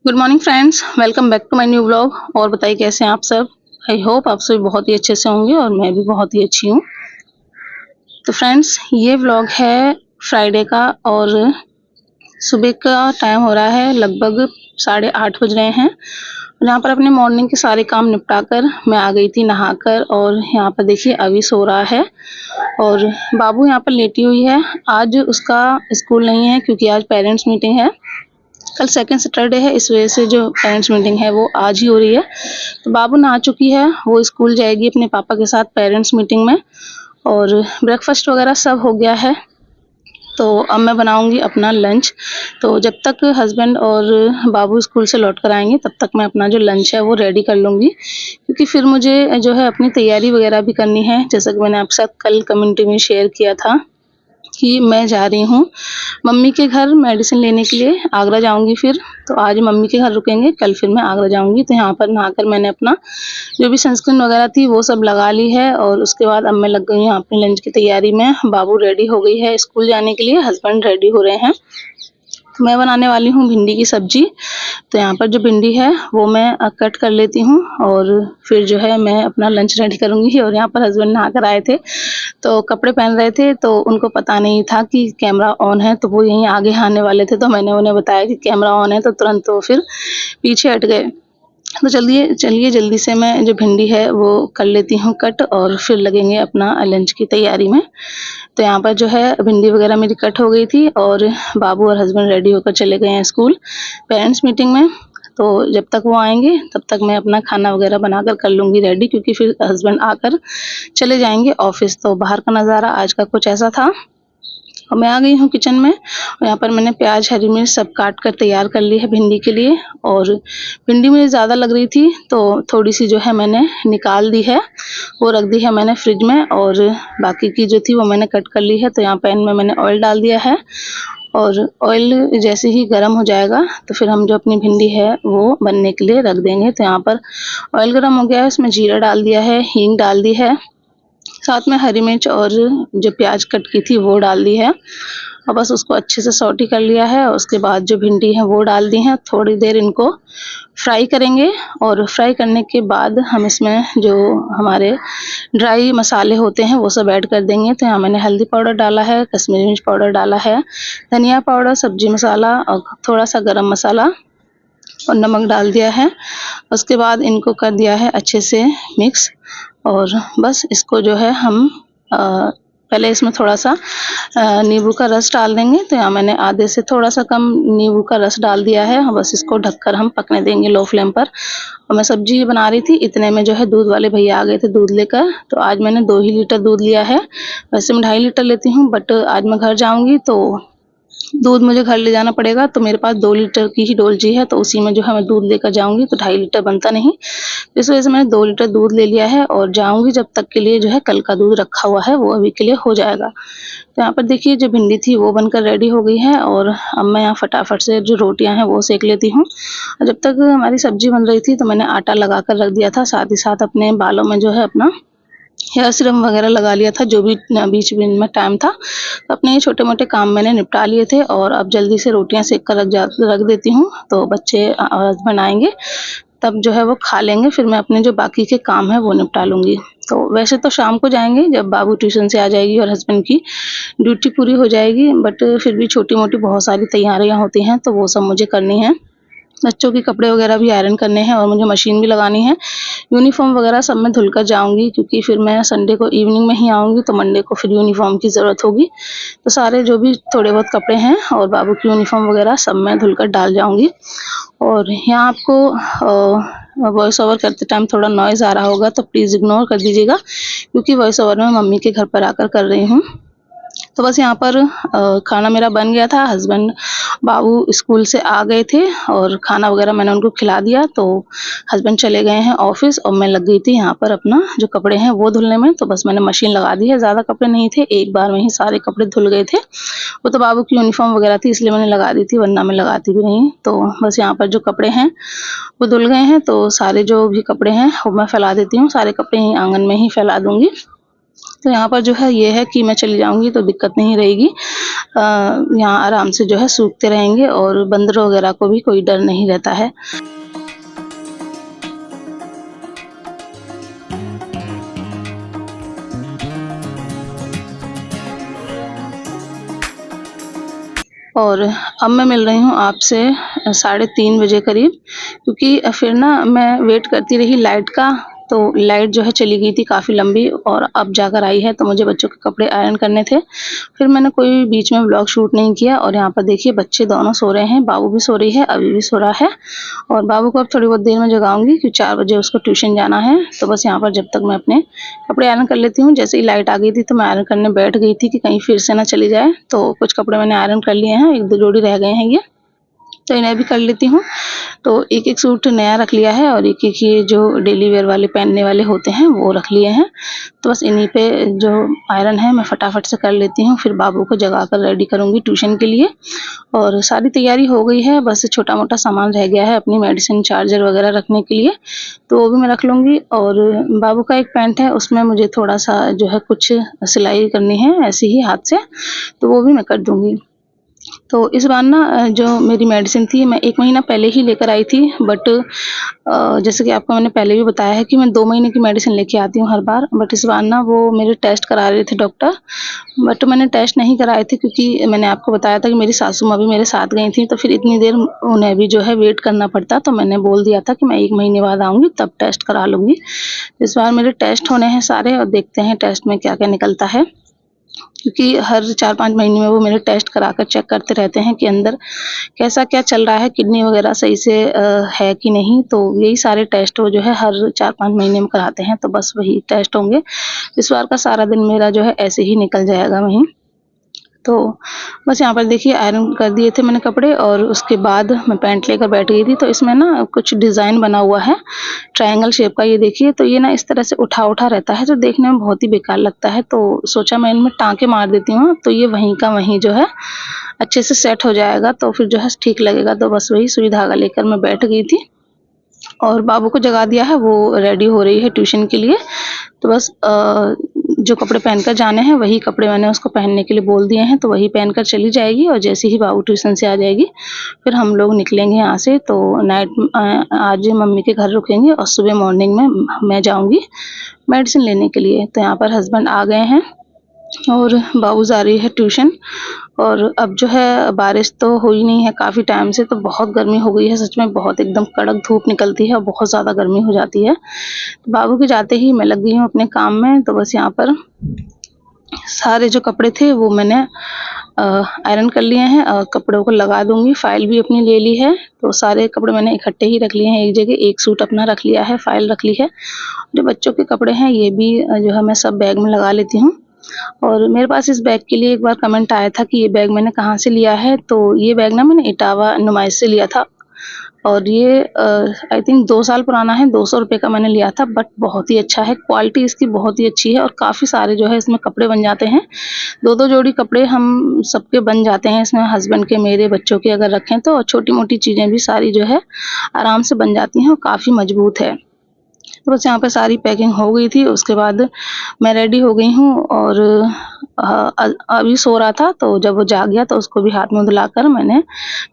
Good morning friends, welcome back to my new vlog. और बताइए कैसे हैं आप सब। आई होप आप सभी बहुत ही अच्छे से होंगे और मैं भी बहुत ही अच्छी हूँ। तो फ्रेंड्स, ये व्लॉग है फ्राइडे का और सुबह का टाइम हो रहा है, लगभग 8:30 बज रहे हैं। यहाँ पर अपने मॉर्निंग के सारे काम निपटा कर मैं आ गई थी नहाकर, और यहाँ पर देखिए अभी सो रहा है और बाबू यहाँ पर लेटी हुई है। आज उसका स्कूल नहीं है क्योंकि आज पेरेंट्स मीटिंग है। कल सेकंड सैटरडे है, इस वजह से जो पेरेंट्स मीटिंग है वो आज ही हो रही है। तो बाबू नहा चुकी है, वो स्कूल जाएगी अपने पापा के साथ पेरेंट्स मीटिंग में, और ब्रेकफास्ट वगैरह सब हो गया है। तो अब मैं बनाऊंगी अपना लंच। तो जब तक हस्बैंड और बाबू स्कूल से लौट कर आएंगे तब तक मैं अपना जो लंच है वो रेडी कर लूँगी, क्योंकि फिर मुझे जो है अपनी तैयारी वगैरह भी करनी है। जैसा कि मैंने आपके साथ कल कम्युनिटी में शेयर किया था कि मैं जा रही हूँ मम्मी के घर मेडिसिन लेने के लिए, आगरा जाऊँगी फिर। तो आज मम्मी के घर रुकेंगे, कल फिर मैं आगरा जाऊँगी। तो यहाँ पर नहाकर मैंने अपना जो भी सनस्क्रीन वगैरह थी वो सब लगा ली है, और उसके बाद अब मैं लग गई हूँ अपने लंच की तैयारी में। बाबू रेडी हो गई है स्कूल जाने के लिए, हस्बैंड रेडी हो रहे हैं। तो मैं बनाने वाली हूँ भिंडी की सब्जी। तो यहाँ पर जो भिंडी है वो मैं कट कर लेती हूँ, और फिर जो है मैं अपना लंच रेडी करूँगी। और यहाँ पर हस्बैंड नहा कर आए थे तो कपड़े पहन रहे थे, तो उनको पता नहीं था कि कैमरा ऑन है, तो वो यहीं आगे आने वाले थे। तो मैंने उन्हें बताया कि कैमरा ऑन है, तो तुरंत वो फिर पीछे हट गए। तो चलिए जल्दी से मैं जो भिंडी है वो कर लेती हूँ कट, और फिर लगेंगे अपना लंच की तैयारी में। तो यहाँ पर जो है भिंडी वगैरह मेरी कट हो गई थी, और बाबू और हस्बैंड रेडी होकर चले गए हैं स्कूल पेरेंट्स मीटिंग में। तो जब तक वो आएंगे तब तक मैं अपना खाना वगैरह बनाकर कर लूँगी रेडी, क्योंकि फिर हस्बैंड आकर चले जाएंगे ऑफिस। तो बाहर का नज़ारा आज का कुछ ऐसा था। और मैं आ गई हूँ किचन में, और यहाँ पर मैंने प्याज हरी मिर्च सब काट कर तैयार कर ली है भिंडी के लिए। और भिंडी मुझे ज़्यादा लग रही थी तो थोड़ी सी जो है मैंने निकाल दी है, वो रख दी है मैंने फ्रिज में, और बाकी की जो थी वो मैंने कट कर ली है। तो यहाँ पैन में मैंने ऑयल डाल दिया है, और ऑयल जैसे ही गर्म हो जाएगा तो फिर हम जो अपनी भिंडी है वो बनने के लिए रख देंगे। तो यहाँ पर ऑयल गर्म हो गया है, इसमें जीरा डाल दिया है, हींग डाल दी है, साथ में हरी मिर्च और जो प्याज कट की थी वो डाल दी है, और बस उसको अच्छे से सौटी कर लिया है। और उसके बाद जो भिंडी है वो डाल दी है, थोड़ी देर इनको फ्राई करेंगे। और फ्राई करने के बाद हम इसमें जो हमारे ड्राई मसाले होते हैं वो सब ऐड कर देंगे। तो यहाँ मैंने हल्दी पाउडर डाला है, कश्मीरी मिर्च पाउडर डाला है, धनिया पाउडर, सब्जी मसाला और थोड़ा सा गरम मसाला और नमक डाल दिया है। उसके बाद इनको कर दिया है अच्छे से मिक्स, और बस इसको जो है हम पहले इसमें थोड़ा सा नींबू का रस डाल देंगे। तो यहाँ मैंने आधे से थोड़ा सा कम नींबू का रस डाल दिया है। बस इसको ढककर हम पकने देंगे लो फ्लेम पर। और मैं सब्जी बना रही थी, इतने में जो है दूध वाले भैया आ गए थे दूध लेकर। तो आज मैंने 2 ही लीटर दूध लिया है, वैसे मैं 2.5 लीटर लेती हूँ, बट आज मैं घर जाऊँगी तो दूध मुझे घर ले जाना पड़ेगा। तो मेरे पास 2 लीटर की ही डोलची है, तो उसी में जो है मैं दूध लेकर जाऊँगी, तो 2.5 लीटर बनता नहीं। इस वजह से मैंने 2 लीटर दूध ले लिया है, और जाऊँगी जब तक के लिए जो है कल का दूध रखा हुआ है वो अभी के लिए हो जाएगा। तो यहाँ पर देखिए जो भिंडी थी वो बनकर रेडी हो गई है, और अब मैं यहाँ फटाफट से जो रोटियाँ हैं वो सेक लेती हूँ। जब तक हमारी सब्जी बन रही थी तो मैंने आटा लगा कर रख दिया था, साथ ही साथ अपने बालों में जो है अपना हेयर सीरम वगैरह लगा लिया था, जो भी बीच में टाइम था। तो अपने ये छोटे-मोटे काम मैंने निपटा लिए थे, और अब जल्दी से रोटियाँ सेक कर रख देती हूँ। तो बच्चे हस्बैंड आएँगे तब जो है वो खा लेंगे, फिर मैं अपने जो बाकी के काम है वो निपटा लूँगी। तो वैसे तो शाम को जाएँगे जब बाबू ट्यूशन से आ जाएगी और हस्बैंड की ड्यूटी पूरी हो जाएगी, बट फिर भी छोटी-मोटी बहुत सारी तैयारियाँ होती हैं तो वो सब मुझे करनी है। बच्चों के कपड़े वगैरह भी आयरन करने हैं, और मुझे मशीन भी लगानी है। यूनिफ़ॉर्म वगैरह सब मैं धुल कर जाऊँगी, क्योंकि फिर मैं संडे को इवनिंग में ही आऊँगी, तो मंडे को फिर यूनिफ़ॉर्म की ज़रूरत होगी। तो सारे जो भी थोड़े बहुत कपड़े हैं और बाबू की यूनिफ़ॉर्म वगैरह सब मैं धुल कर डाल जाऊँगी। और यहाँ आपको वॉइस ओवर करते टाइम थोड़ा नॉइज़ आ रहा होगा, तो प्लीज़ इग्नोर कर दीजिएगा, क्योंकि वॉइस ओवर मैं मम्मी के घर पर आकर कर रही हूँ। तो बस यहाँ पर खाना मेरा बन गया था, हस्बैंड बाबू स्कूल से आ गए थे और खाना वगैरह मैंने उनको खिला दिया। तो हस्बैंड चले गए हैं ऑफ़िस, और मैं लग गई थी यहाँ पर अपना जो कपड़े हैं वो धुलने में। तो बस मैंने मशीन लगा दी है, ज़्यादा कपड़े नहीं थे, एक बार में ही सारे कपड़े धुल गए थे। वो तो बाबू की यूनिफ़ॉर्म वगैरह थी इसलिए मैंने लगा दी थी, वरना मैं लगाती भी नहीं। तो बस यहाँ पर जो कपड़े हैं वो धुल गए हैं, तो सारे जो भी कपड़े हैं वो मैं फैला देती हूँ, सारे कपड़े यहीं आँगन में ही फैला दूँगी। तो यहाँ पर जो है ये है कि मैं चली जाऊँगी तो दिक्कत नहीं रहेगी। यहाँ आराम से जो है सूखते रहेंगे और बंदरों वगैरह को भी कोई डर नहीं रहता है। और अब मैं मिल रही हूँ आपसे 3:30 बजे करीब, क्योंकि फिर ना मैं वेट करती रही लाइट का, तो लाइट जो है चली गई थी काफ़ी लंबी और अब जाकर आई है, तो मुझे बच्चों के कपड़े आयरन करने थे। फिर मैंने कोई बीच में व्लॉग शूट नहीं किया और यहाँ पर देखिए बच्चे दोनों सो रहे हैं, बाबू भी सो रही है, अभी भी सो रहा है और बाबू को अब थोड़ी बहुत देर में जगाऊँगी क्योंकि 4 बजे उसको ट्यूशन जाना है। तो बस यहाँ पर जब तक मैं अपने कपड़े आयरन कर लेती हूँ। जैसे ही लाइट आ गई थी तो मैं आयरन करने बैठ गई थी कि कहीं फिर से ना चली जाए, तो कुछ कपड़े मैंने आयरन कर लिए हैं, 1-2 जोड़ी रह गए हैं ये, तो इन्हें भी कर लेती हूँ। तो एक-एक सूट नया रख लिया है और एक-एक ये जो डेली वेयर वाले पहनने वाले होते हैं वो रख लिए हैं। तो बस इन्हीं पे जो आयरन है मैं फटाफट से कर लेती हूँ, फिर बाबू को जगाकर रेडी करूँगी ट्यूशन के लिए। और सारी तैयारी हो गई है, बस छोटा-मोटा सामान रह गया है अपनी मेडिसिन, चार्जर वगैरह रखने के लिए, तो वो भी मैं रख लूँगी। और बाबू का एक पैंट है, उसमें मुझे थोड़ा-सा जो है कुछ सिलाई करनी है ऐसे ही हाथ से, तो वो भी मैं कर दूँगी। तो इस बार ना जो मेरी मेडिसिन थी मैं 1 महीना पहले ही लेकर आई थी, बट जैसे कि आपको मैंने पहले भी बताया है कि मैं 2 महीने की मेडिसिन लेके आती हूँ हर बार, बट इस बार ना वो मेरे टेस्ट करा रहे थे डॉक्टर, बट मैंने टेस्ट नहीं कराए थे क्योंकि मैंने आपको बताया था कि मेरी सासू माँ भी मेरे साथ गई थी, तो फिर इतनी देर उन्हें भी जो है वेट करना पड़ता, तो मैंने बोल दिया था कि मैं 1 महीने बाद आऊँगी तब टेस्ट करा लूँगी। इस बार मेरे टेस्ट होने हैं सारे और देखते हैं टेस्ट में क्या-क्या निकलता है। क्योंकि हर 4-5 महीने में वो मेरे टेस्ट कराकर चेक करते रहते हैं कि अंदर कैसा क्या चल रहा है, किडनी वगैरह सही से है कि नहीं, तो यही सारे टेस्ट वो जो है हर 4-5 महीने में कराते हैं, तो बस वही टेस्ट होंगे। इस बार का सारा दिन मेरा जो है ऐसे ही निकल जाएगा वहीं। तो बस यहाँ पर देखिए आयरन कर दिए थे मैंने कपड़े और उसके बाद मैं पैंट लेकर बैठ गई थी, तो इसमें ना कुछ डिज़ाइन बना हुआ है ट्रायंगल शेप का, ये देखिए, तो ये ना इस तरह से उठा-उठा रहता है, जो देखने में बहुत ही बेकार लगता है, तो सोचा मैं इनमें टाँके मार देती हूँ, तो ये वहीं का वहीं जो है अच्छे से सेट हो जाएगा, तो फिर जो है ठीक लगेगा। तो बस वही सुई धागा लेकर मैं बैठ गई थी और बाबू को जगा दिया है, वो रेडी हो रही है ट्यूशन के लिए। तो बस जो कपड़े पहनकर जाने हैं वही कपड़े मैंने उसको पहनने के लिए बोल दिए हैं, तो वही पहनकर चली जाएगी और जैसे ही बाबू ट्यूशन से आ जाएगी फिर हम लोग निकलेंगे यहाँ से। तो आज मम्मी के घर रुकेंगे और सुबह मॉर्निंग में मैं जाऊँगी मेडिसिन लेने के लिए। तो यहाँ पर हस्बैंड आ गए हैं और बाबू जा रही है ट्यूशन। और अब जो है बारिश तो हुई नहीं है काफ़ी टाइम से, तो बहुत गर्मी हो गई है, सच में बहुत एकदम कड़क धूप निकलती है और बहुत ज़्यादा गर्मी हो जाती है। तो बाबू के जाते ही मैं लग गई हूँ अपने काम में, तो बस यहाँ पर सारे जो कपड़े थे वो मैंने आयरन कर लिए हैं और कपड़ों को लगा दूँगी। फ़ाइल भी अपनी ले ली है, तो सारे कपड़े मैंने इकट्ठे ही रख लिए हैं एक जगह, एक सूट अपना रख लिया है, फ़ाइल रख ली है। जो बच्चों के कपड़े हैं ये भी जो है मैं सब बैग में लगा लेती हूँ। और मेरे पास इस बैग के लिए एक बार कमेंट आया था कि ये बैग मैंने कहाँ से लिया है, तो ये बैग ना मैंने इटावा नुमाइश से लिया था और ये आई थिंक 2 साल पुराना है, 200 रुपए का मैंने लिया था, बट बहुत ही अच्छा है, क्वालिटी इसकी बहुत ही अच्छी है और काफ़ी सारे जो है इसमें कपड़े बन जाते हैं। 2-2 जोड़ी कपड़े हम सबके बन जाते हैं इसमें, हस्बैंड के, मेरे, बच्चों के अगर रखें तो, और छोटी-मोटी चीज़ें भी सारी जो है आराम से बन जाती हैं और काफ़ी मज़बूत है। तो बस यहाँ पे सारी पैकिंग हो गई थी, उसके बाद मैं रेडी हो गई हूँ और अभी सो रहा था, तो जब वो जाग गया तो उसको भी हाथ मुँह धुलाकर मैंने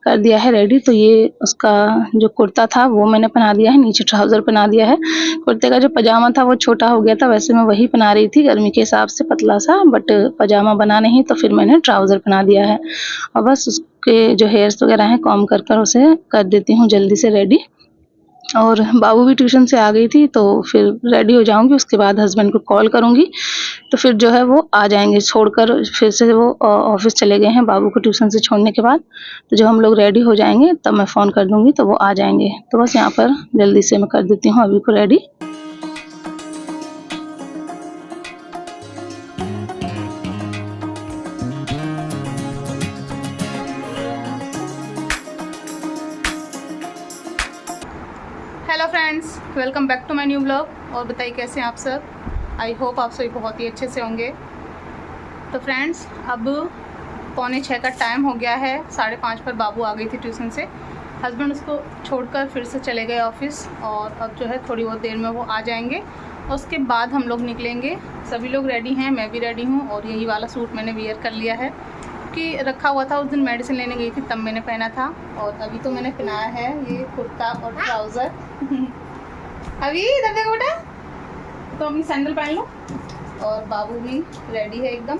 कर दिया है रेडी। तो ये उसका जो कुर्ता था वो मैंने पहना दिया है, नीचे ट्राउज़र पहना दिया है। कुर्ते का जो पजामा था वो छोटा हो गया था, वैसे मैं वही पहना रही थी गर्मी के हिसाब से पतला-सा, बट पजामा बना नहीं, तो फिर मैंने ट्राउज़र पहना दिया है। और बस उसके जो हेयर्स वगैरह हैं कॉम्ब कर कर उसे कर देती हूँ जल्दी से रेडी। और बाबू भी ट्यूशन से आ गई थी, तो फिर रेडी हो जाऊँगी, उसके बाद हस्बैंड को कॉल करूँगी, तो फिर जो है वो आ जाएँगे छोड़कर, फिर से वो ऑफ़िस चले गए हैं बाबू को ट्यूशन से छोड़ने के बाद। तो जब हम लोग रेडी हो जाएँगे तब मैं फ़ोन कर दूँगी तो वो आ जाएँगे। तो बस यहाँ पर जल्दी से मैं कर देती हूँ अभी को ready. Hello friends, welcome back to my new blog. और बताइए कैसे हैं आप सब। आई होप आप सभी बहुत ही अच्छे से होंगे। तो फ्रेंड्स, अब 5:45 का टाइम हो गया है, 5:30 पर बाबू आ गई थी ट्यूशन से। हस्बैंड उसको छोड़कर फिर से चले गए ऑफिस और अब जो है थोड़ी बहुत देर में वो आ जाएंगे उसके बाद हम लोग निकलेंगे। सभी लोग रेडी हैं, मैं भी रेडी हूँ और यही वाला सूट मैंने वियर कर लिया है कि रखा हुआ था, उस दिन मेडिसिन लेने गई थी तब मैंने पहना था। और अभी तो मैंने पहनाया है ये कुर्ता और ट्राउज़र। अभी इधर देखो बेटा, तो अपनी सैंडल पहन लो। और बाबू भी रेडी है एकदम।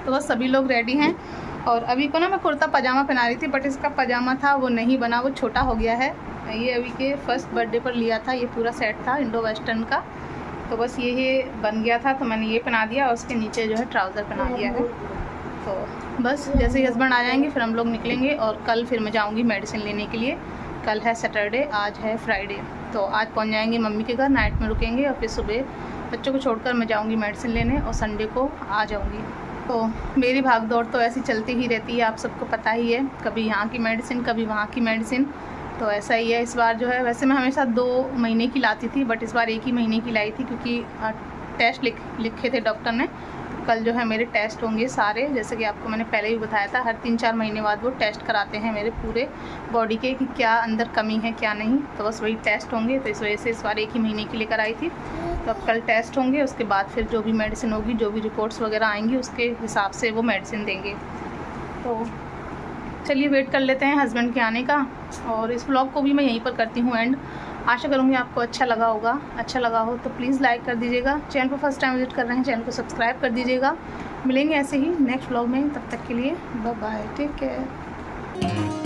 तो बस सभी लोग रेडी हैं। और अभी को ना मैं कुर्ता पजामा पहना रही थी, बट इसका पजामा था वो नहीं बना, वो छोटा हो गया है। ये अभी के फर्स्ट बर्थडे पर लिया था, ये पूरा सेट था इंडो वेस्टर्न का। तो बस ये बन गया था तो मैंने ये पहना दिया और उसके नीचे जो है ट्राउज़र पहना दिया है। तो बस जैसे ही हस्बैंड आ जाएंगे फिर हम लोग निकलेंगे। और कल फिर मैं जाऊंगी मेडिसिन लेने के लिए। कल है सैटरडे, आज है फ्राइडे। तो आज पहुंच जाएंगे मम्मी के घर, नाइट में रुकेंगे और फिर सुबह बच्चों को छोड़कर मैं जाऊंगी मेडिसिन लेने और संडे को आ जाऊंगी। तो मेरी भाग दौड़ तो ऐसी चलती ही रहती है, आप सबको पता ही है, कभी यहाँ की मेडिसिन कभी वहाँ की मेडिसिन। तो ऐसा ही है इस बार जो है। वैसे मैं हमेशा 2 महीने की लाती थी, बट इस बार 1 ही महीने की लाई थी क्योंकि टेस्ट लिखे थे डॉक्टर ने। कल जो है मेरे टेस्ट होंगे सारे, जैसे कि आपको मैंने पहले भी बताया था, हर 3-4 महीने बाद वो टेस्ट कराते हैं मेरे पूरे बॉडी के कि क्या अंदर कमी है क्या नहीं। तो बस वही टेस्ट होंगे, तो इस वजह से इस बार 1 ही महीने के लिए कराई थी। तो अब कल टेस्ट होंगे, उसके बाद फिर जो भी मेडिसिन होगी, जो भी रिपोर्ट्स वगैरह आएंगी उसके हिसाब से वो मेडिसिन देंगे। तो चलिए वेट कर लेते हैं हस्बैंड के आने का। और इस व्लॉग को भी मैं यहीं पर करती हूँ एंड। आशा करूँगी आपको अच्छा लगा होगा। अच्छा लगा हो तो प्लीज़ लाइक कर दीजिएगा। चैनल पर फर्स्ट टाइम विजिट कर रहे हैं, चैनल को सब्सक्राइब कर दीजिएगा। मिलेंगे ऐसे ही नेक्स्ट व्लॉग में, तब तक के लिए बाय बाय, टेक केयर।